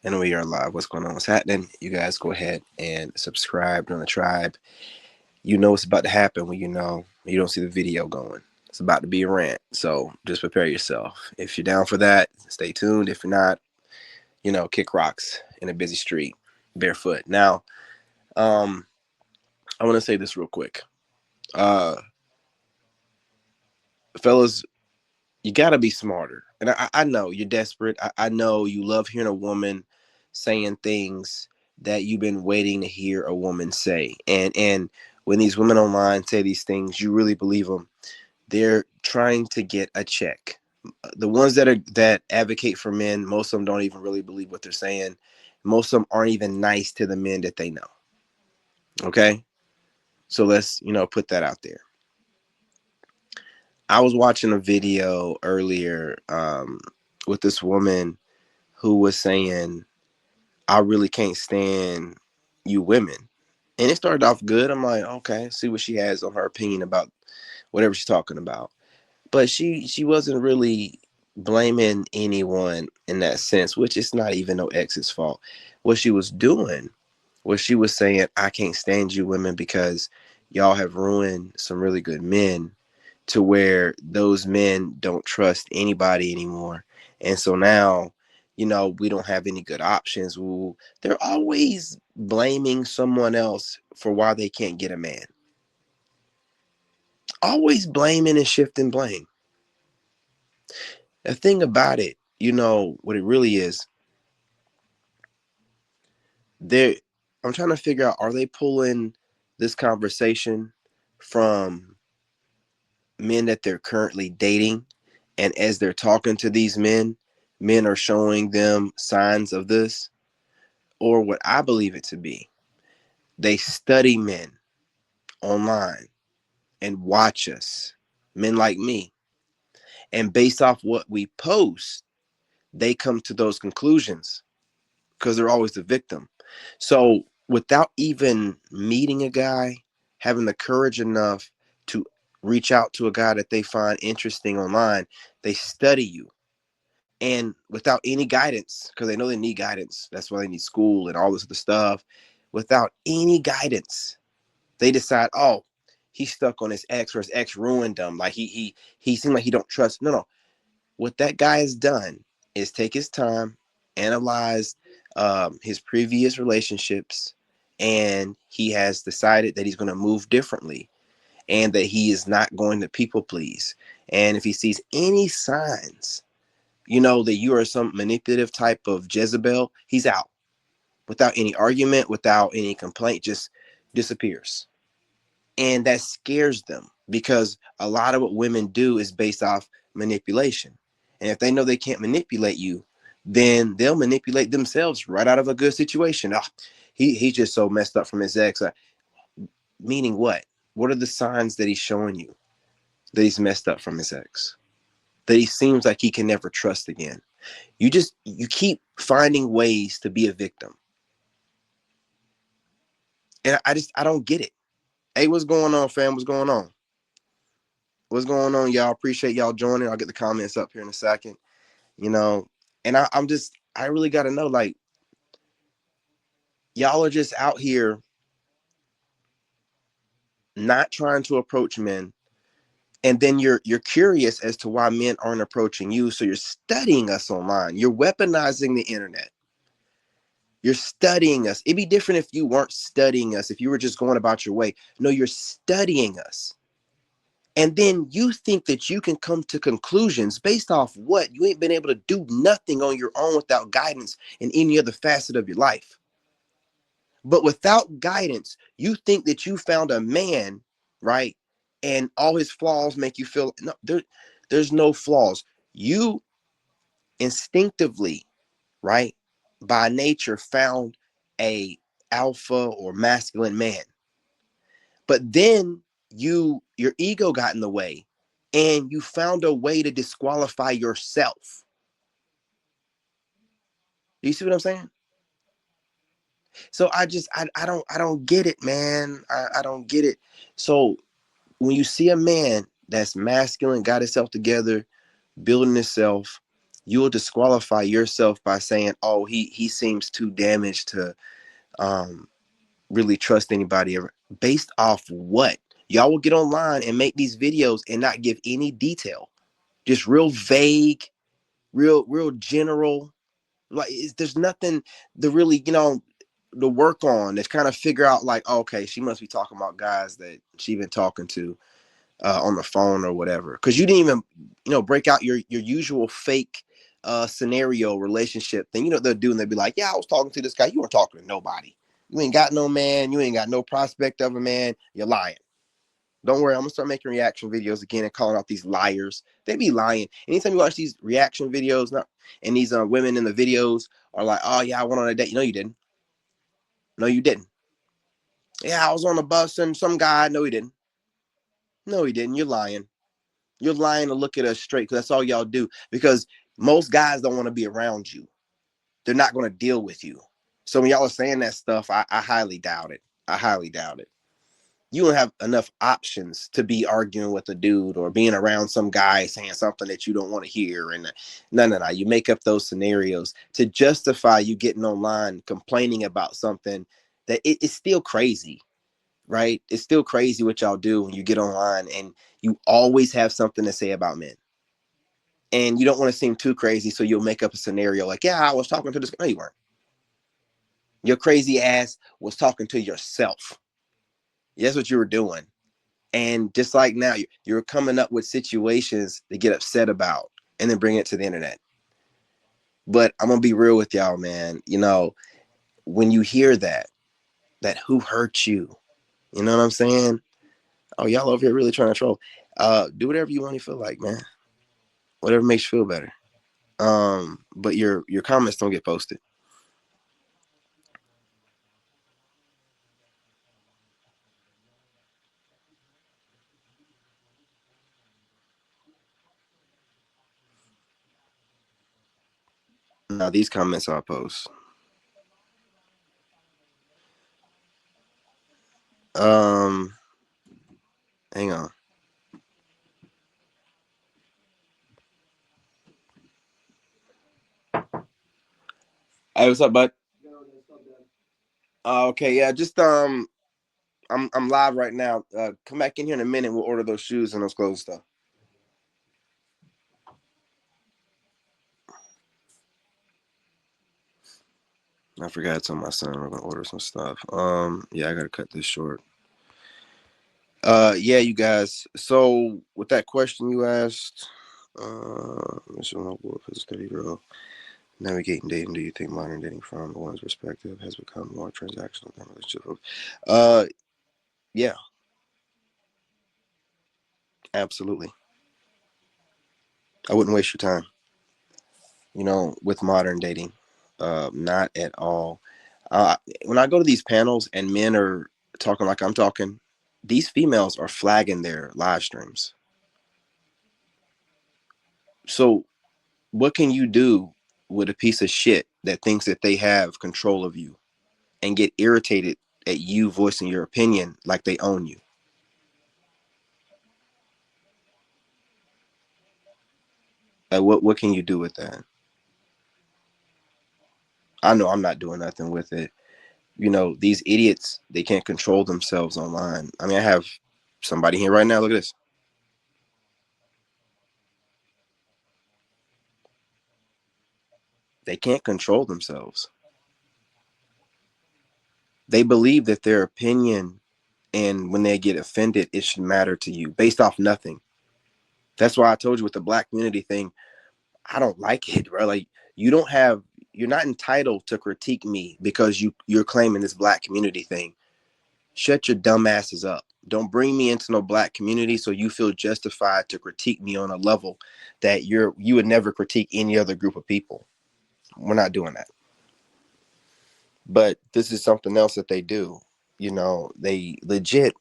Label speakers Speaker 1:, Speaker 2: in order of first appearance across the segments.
Speaker 1: And we are live. What's going on? What's happening? You guys go ahead and subscribe on the tribe. You know what's about to happen when you don't see the video going. It's about to be a rant. So just prepare yourself. If you're down for that, stay tuned. If you're not, kick rocks in a busy street barefoot. Now, um, I want to say this real quick. Uh, Fellas, you got to be smarter. And I know you're desperate. I know you love hearing a woman saying things that you've been waiting to hear a woman say. And when these women online say these things, you really believe them. They're trying to get a check. The ones that advocate for men, most of them don't even really believe what they're saying. Most of them aren't even nice to the men that they know. Okay? So let's, put that out there. I was watching a video earlier with this woman who was saying, I really can't stand you women. And it started off good. I'm like, okay, see what she has on her opinion about whatever she's talking about. But she wasn't really blaming anyone in that sense, which is not even no ex's fault. What she was doing was she was saying, I can't stand you women because y'all have ruined some really good men to where those men don't trust anybody anymore. And so now, we don't have any good options. They're always blaming someone else for why they can't get a man. Always blaming and shifting blame. The thing about it, what it really is, they're I'm trying to figure out, are they pulling this conversation from men that they're currently dating, and as they're talking to these men are showing them signs of this? Or what I believe it to be, they study men online and watch us, men like me, and based off what we post, they come to those conclusions because they're always the victim. So without even meeting a guy, having the courage enough to reach out to a guy that they find interesting online, they study you. And without any guidance, because they know they need guidance, that's why they need school and all this other stuff. Without any guidance, they decide, oh, he's stuck on his ex, or his ex ruined him. Like he seemed like he don't trust. No. What that guy has done is take his time, analyze his previous relationships, and he has decided that he's going to move differently, and that he is not going to people please. And if he sees any signs, that you are some manipulative type of Jezebel, he's out without any argument, without any complaint, just disappears. And that scares them because a lot of what women do is based off manipulation. And if they know they can't manipulate you, then they'll manipulate themselves right out of a good situation. Oh, he's just so messed up from his ex. Meaning what? What are the signs that he's showing you that he's messed up from his ex? That he seems like he can never trust again. You keep finding ways to be a victim. And I don't get it. Hey, what's going on, fam? What's going on? What's going on, y'all? Appreciate y'all joining. I'll get the comments up here in a second. You know, and I really got to know, like, y'all are just out here not trying to approach men, and then you're curious as to why men aren't approaching you. So you're studying us online. You're weaponizing the internet. You're studying us. It'd be different if you weren't studying us, if you were just going about your way. No, you're studying us. And then you think that you can come to conclusions based off what? You ain't been able to do nothing on your own without guidance in any other facet of your life. But without guidance, you think that you found a man, right? And all his flaws make you feel no, there's no flaws. You instinctively, right, by nature found a alpha or masculine man. But then your ego got in the way and you found a way to disqualify yourself. Do you see what I'm saying? So I don't get it, man. I don't get it. So when you see a man that's masculine, got himself together, building himself, you'll disqualify yourself by saying, oh, he seems too damaged to really trust anybody ever. Based off what? Y'all will get online and make these videos and not give any detail. Just real vague, real general. Like there's nothing to really, to work on. That's kind of figure out like, oh, okay, she must be talking about guys that she been talking to on the phone or whatever. Because you didn't even, break out your usual fake scenario relationship thing. You know what they'll do, and they'll be like, yeah, I was talking to this guy. You weren't talking to nobody. You ain't got no man. You ain't got no prospect of a man. You're lying. Don't worry, I'm gonna start making reaction videos again and calling out these liars. They be lying. Anytime you watch these reaction videos, and these women in the videos are like, "Oh yeah, I went on a date." No, you didn't. No, you didn't. Yeah, I was on a bus and some guy. No, he didn't. No, he didn't. You're lying. You're lying to look at us straight because that's all y'all do. Because most guys don't want to be around you. They're not going to deal with you. So when y'all are saying that stuff, I highly doubt it. I highly doubt it. You don't have enough options to be arguing with a dude or being around some guy saying something that you don't want to hear. And no. You make up those scenarios to justify you getting online complaining about something that it's still crazy, right? It's still crazy what y'all do when you get online and you always have something to say about men. And you don't want to seem too crazy, so you'll make up a scenario like, yeah, I was talking to this. No, you weren't. Your crazy ass was talking to yourself. That's what you were doing. And just like now, you're coming up with situations to get upset about and then bring it to the internet. But I'm going to be real with y'all, man. When you hear that who hurt you, you know what I'm saying? Oh, y'all over here really trying to troll. Do whatever you want to feel like, man. Whatever makes you feel better. But your comments don't get posted. Now these comments I'll post. Um, Hang on. Hey, what's up, bud? Okay, yeah, just I'm live right now. Come back in here in a minute. We'll order those shoes and those clothes and stuff. I forgot to tell my son we're gonna order some stuff. Yeah, I gotta cut this short. Yeah, you guys. So with that question you asked, Mr. Wolf is a 30-year-old navigating dating. Do you think modern dating from one's perspective has become more transactional than relationship? Yeah, absolutely. I wouldn't waste your time. With modern dating, not at all. When I go to these panels and men are talking like I'm talking, these females are flagging their live streams. So what can you do with a piece of shit that thinks that they have control of you and get irritated at you voicing your opinion like they own you? What can you do with that? I know I'm not doing nothing with it. These idiots, they can't control themselves online. I mean, I have somebody here right now. Look at this. They can't control themselves. They believe that their opinion, and when they get offended, it should matter to you based off nothing. That's why I told you with the black community thing, I don't like it, bro. Like you're not entitled to critique me because you're claiming this black community thing. Shut your dumb asses up. Don't bring me into no black community so you feel justified to critique me on a level that you would never critique any other group of people. We're not doing that. But this is something else that they do. They legit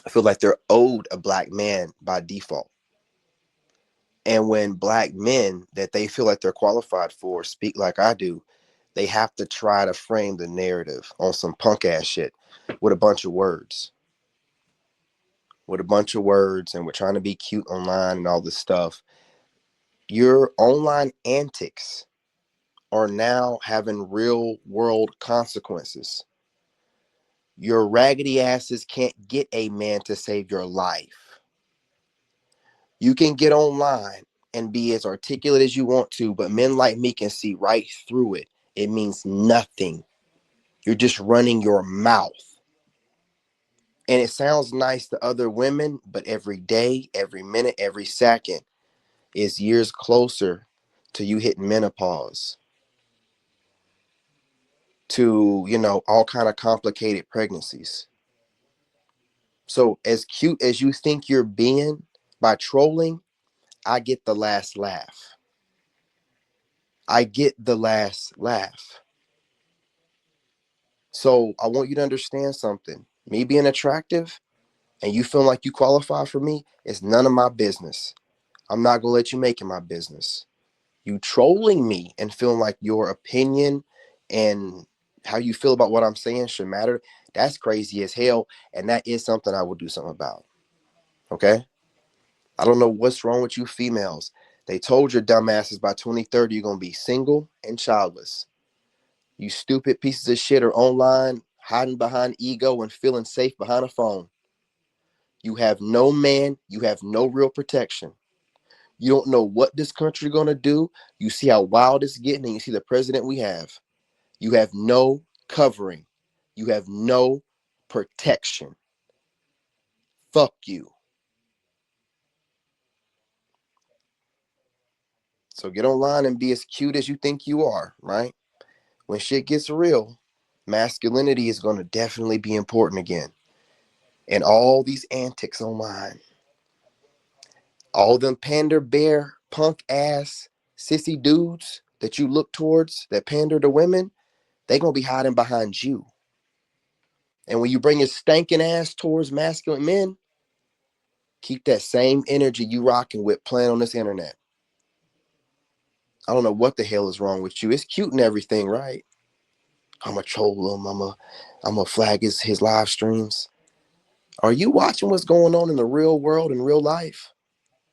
Speaker 1: feel like they're owed a black man by default. And when black men that they feel like they're qualified for speak like I do, they have to try to frame the narrative on some punk ass shit with a bunch of words. And we're trying to be cute online and all this stuff. Your online antics are now having real world consequences. Your raggedy asses can't get a man to save your life. You can get online and be as articulate as you want to, but men like me can see right through it. It means nothing. You're just running your mouth. And it sounds nice to other women, but every day, every minute, every second is years closer to you hitting menopause, to, all kind of complicated pregnancies. So as cute as you think you're being by trolling, I get the last laugh. I get the last laugh. So I want you to understand something. Me being attractive and you feeling like you qualify for me is none of my business. I'm not gonna let you make it my business. You trolling me and feeling like your opinion and how you feel about what I'm saying should matter, that's crazy as hell. And that is something I will do something about. Okay? I don't know what's wrong with you females. They told your dumbasses by 2030 you're gonna be single and childless. You stupid pieces of shit are online, hiding behind ego and feeling safe behind a phone. You have no man, you have no real protection. You don't know what this country gonna do. You see how wild it's getting, and you see the president we have. You have no covering. You have no protection. Fuck you. So get online and be as cute as you think you are, right? When shit gets real, masculinity is going to definitely be important again. And all these antics online, all them pander bear, punk ass, sissy dudes that you look towards that pander to women, they going to be hiding behind you. And when you bring your stankin' ass towards masculine men, keep that same energy you rocking with playing on this internet. I don't know what the hell is wrong with you. It's cute and everything, right? I'm going to troll him. I'm going to flag his live streams. Are you watching what's going on in the real world in real life?